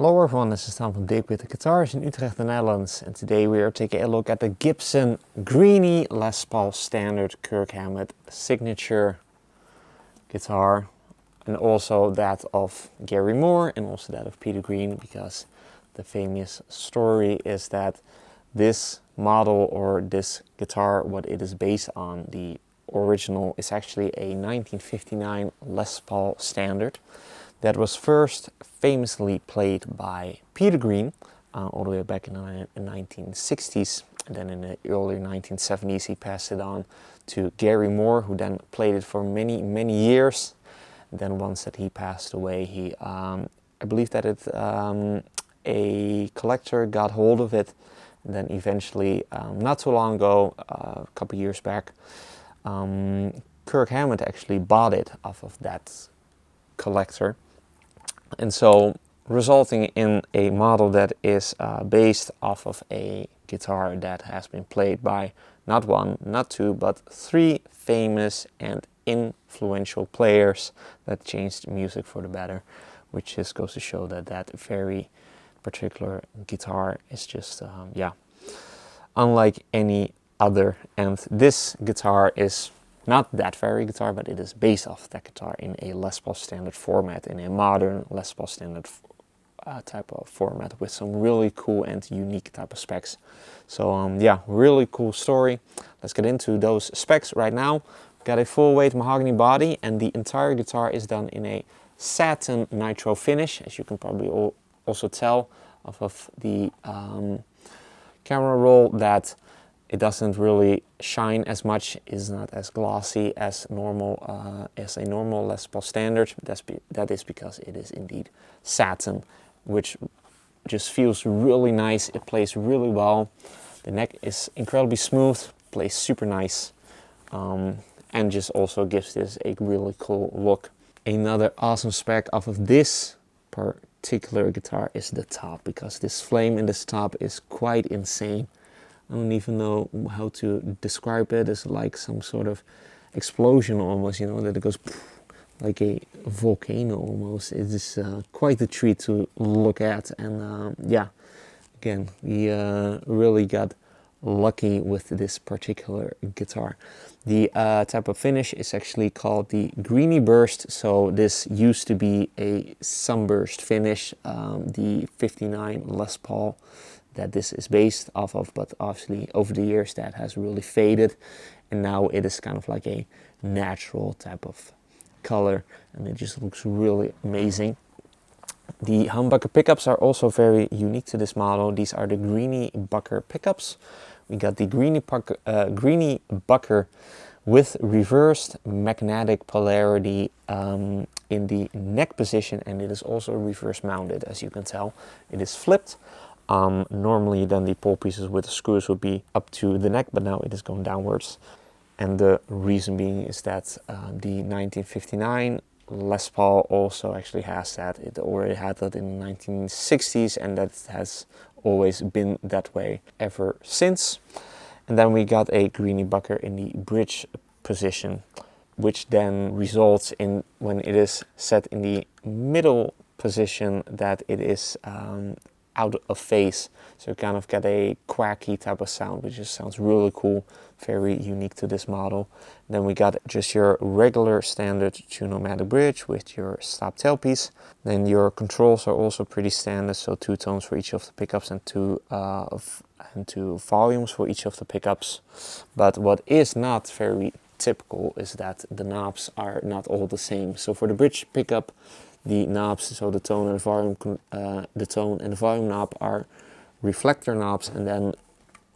Hello everyone, this is Tom from Dirk Witte Guitars in Utrecht, the Netherlands, and today we are taking a look at the Gibson Greeny Les Paul Standard Kirk Hammett signature guitar, and also that of Gary Moore and also that of Peter Green, because the famous story is that this model or this guitar, what it is based on, the original, is actually a 1959 Les Paul Standard that was first famously played by Peter Green all the way back in the 1960s, and then in the early 1970s he passed it on to Gary Moore, who then played it for many years. And then once that he passed away, he I believe that a collector got hold of it, and then eventually not too long ago, a couple years back, Kirk Hammett actually bought it off of that collector. And so resulting in a model that is based off of a guitar that has been played by not one, not two, but three famous and influential players that changed music for the better, which just goes to show that that very particular guitar is just, unlike any other. And this guitar is not that very guitar, but it is based off that guitar in a Les Paul Standard format, in a modern Les Paul Standard type of format with some really cool and unique type of specs. So yeah, really cool story. Let's get into those specs right now. Got a full weight mahogany body, and the entire guitar is done in a satin nitro finish, as you can probably also tell off of the camera roll that it doesn't really shine as much, is not as glossy as normal as a normal Les Paul Standard. That is because it is indeed satin, which just feels really nice. It plays really well. The neck is incredibly smooth, plays super nice, and just also gives this a really cool look. Another awesome spec off of this particular guitar is the top, because this flame in this top is quite insane. I don't even know how to describe it. It's like some sort of explosion almost, you know, that it goes like a volcano almost. It is quite a treat to look at, and yeah, again, we really got lucky with this particular guitar. The type of finish is actually called the Greeny Burst, so this used to be a sunburst finish, the 59 Les Paul that this is based off of, but obviously over the years that has really faded, and now it is kind of like a natural type of color, and it just looks really amazing. The humbucker pickups are also very unique to this model. These are the Greeny Bucker pickups. We got the Greeny Bucker with reversed magnetic polarity in the neck position, and it is also reverse mounted, as you can tell. It is flipped. Normally then the pull pieces with the screws would be up to the neck, but now it is going downwards. And the reason being is that the 1959 Les Paul also actually has that. It already had that in the 1960s, and that has always been that way ever since. And then we got a Greeny Bucker in the bridge position, which then results in, when it is set in the middle position, that it is out of phase, so you kind of get a quacky type of sound, which just sounds really cool, very unique to this model. Then we got just your regular standard tune-o-matic bridge with your stop tailpiece. Then your controls are also pretty standard, so 2 tones for each of the pickups and two volumes for each of the pickups. But what is not very typical is that the knobs are not all the same. So for the bridge pickup, the knobs, so the tone and the volume knob are reflector knobs, and then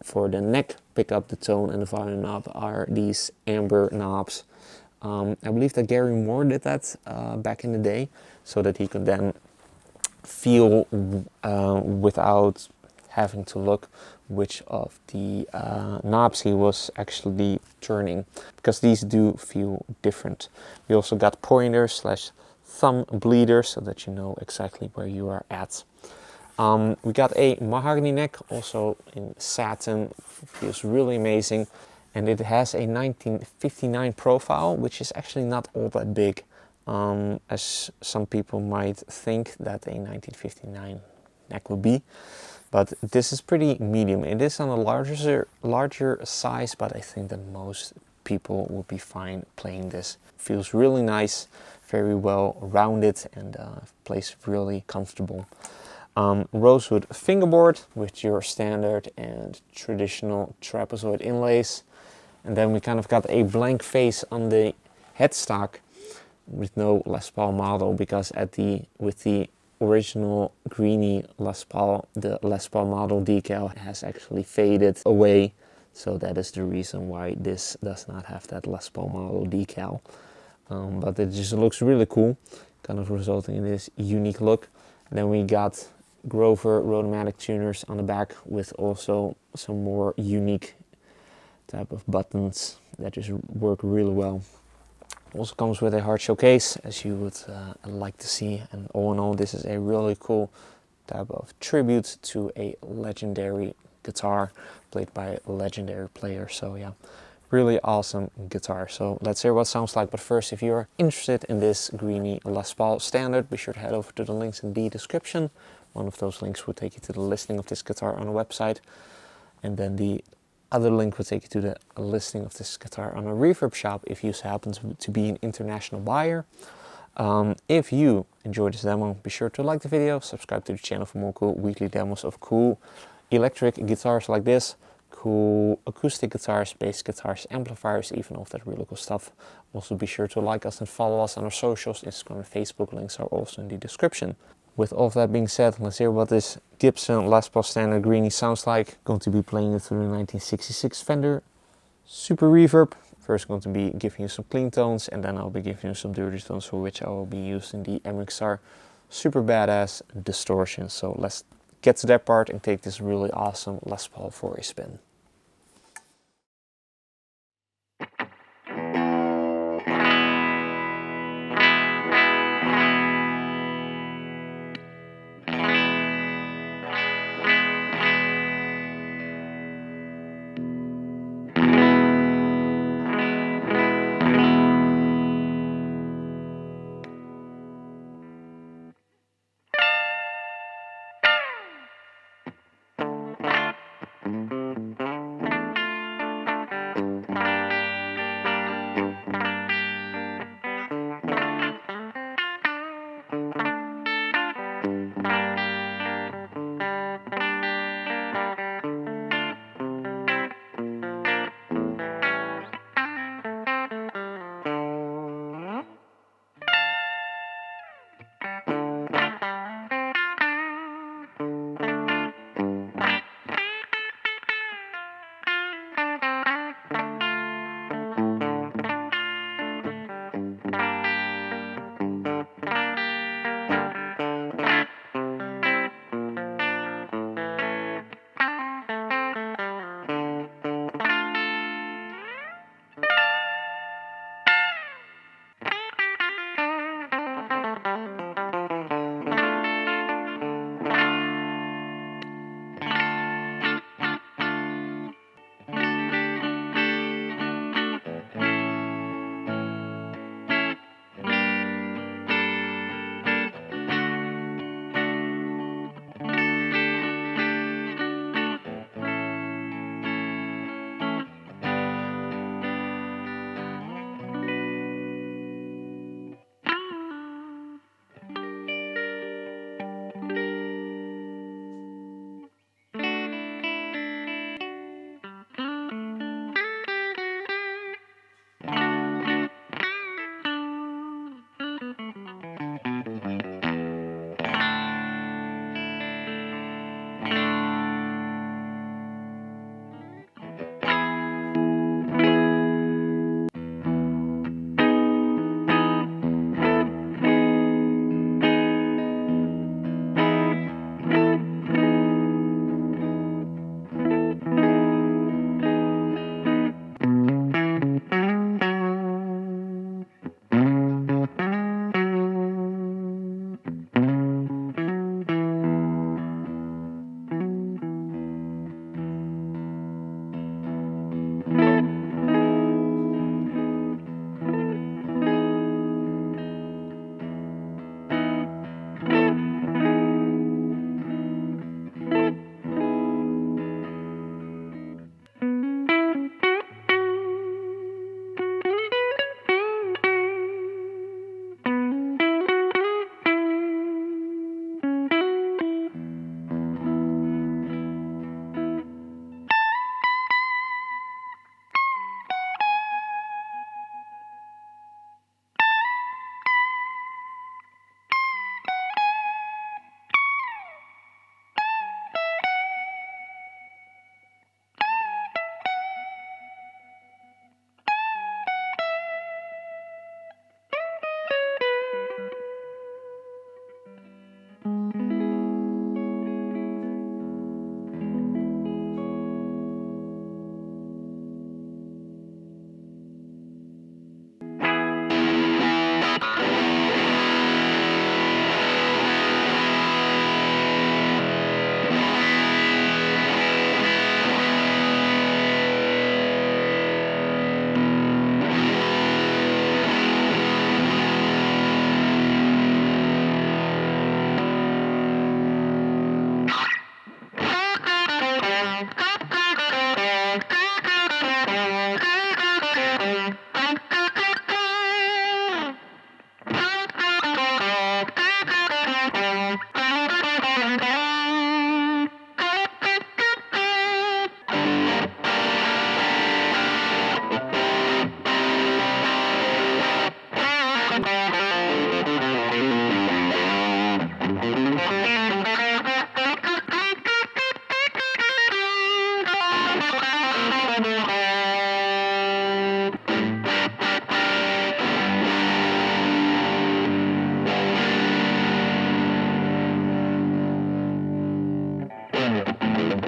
for the neck pickup, the tone and the volume knob are these amber knobs. I believe that Gary Moore did that back in the day, so that he could then feel without having to look which of the knobs he was actually turning, because these do feel different. We also got pointers / thumb bleeders, so that you know exactly where you are at. We got a mahogany neck, also in satin, feels really amazing, and it has a 1959 profile, which is actually not all that big, as some people might think that a 1959 neck would be. But this is pretty medium. It is on a larger size, but I think that most people will be fine playing this. Feels really nice, very well rounded, and plays really comfortable. Rosewood fingerboard with your standard and traditional trapezoid inlays. And then we kind of got a blank face on the headstock with no Les Paul model, because with the original Greeny Les Paul, the Les Paul model decal has actually faded away. So that is the reason why this does not have that Les Paul model decal. But it just looks really cool, kind of resulting in this unique look. And then we got Grover Rotomatic tuners on the back with also some more unique type of buttons that just work really well. Also comes with a hard shell case, as you would like to see, and all in all this is a really cool type of tribute to a legendary guitar played by a legendary player. So yeah, really awesome guitar. So let's hear what it sounds like. But first, if you're interested in this Greeny Les Paul standard, be sure to head over to the links in the description. One of those links will take you to the listing of this guitar on the website, and then the other link will take you to the listing of this guitar on a reverb shop if you happen to be an international buyer. If you enjoyed this demo, be sure to like the video, subscribe to the channel for more cool weekly demos of cool electric guitars like this, cool acoustic guitars, bass guitars, amplifiers, even all of that really cool stuff. Also be sure to like us and follow us on our socials, Instagram and Facebook. Links are also in the description. With all of that being said, let's hear what this Gibson Les Paul standard Greeny sounds like. Going to be playing it through the 1966 Fender Super Reverb. First going to be giving you some clean tones, and then I'll be giving you some dirty tones, for which I will be using the MXR Super Badass Distortion. So let's get to that part and take this really awesome Les Paul for a spin.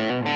Thank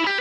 you.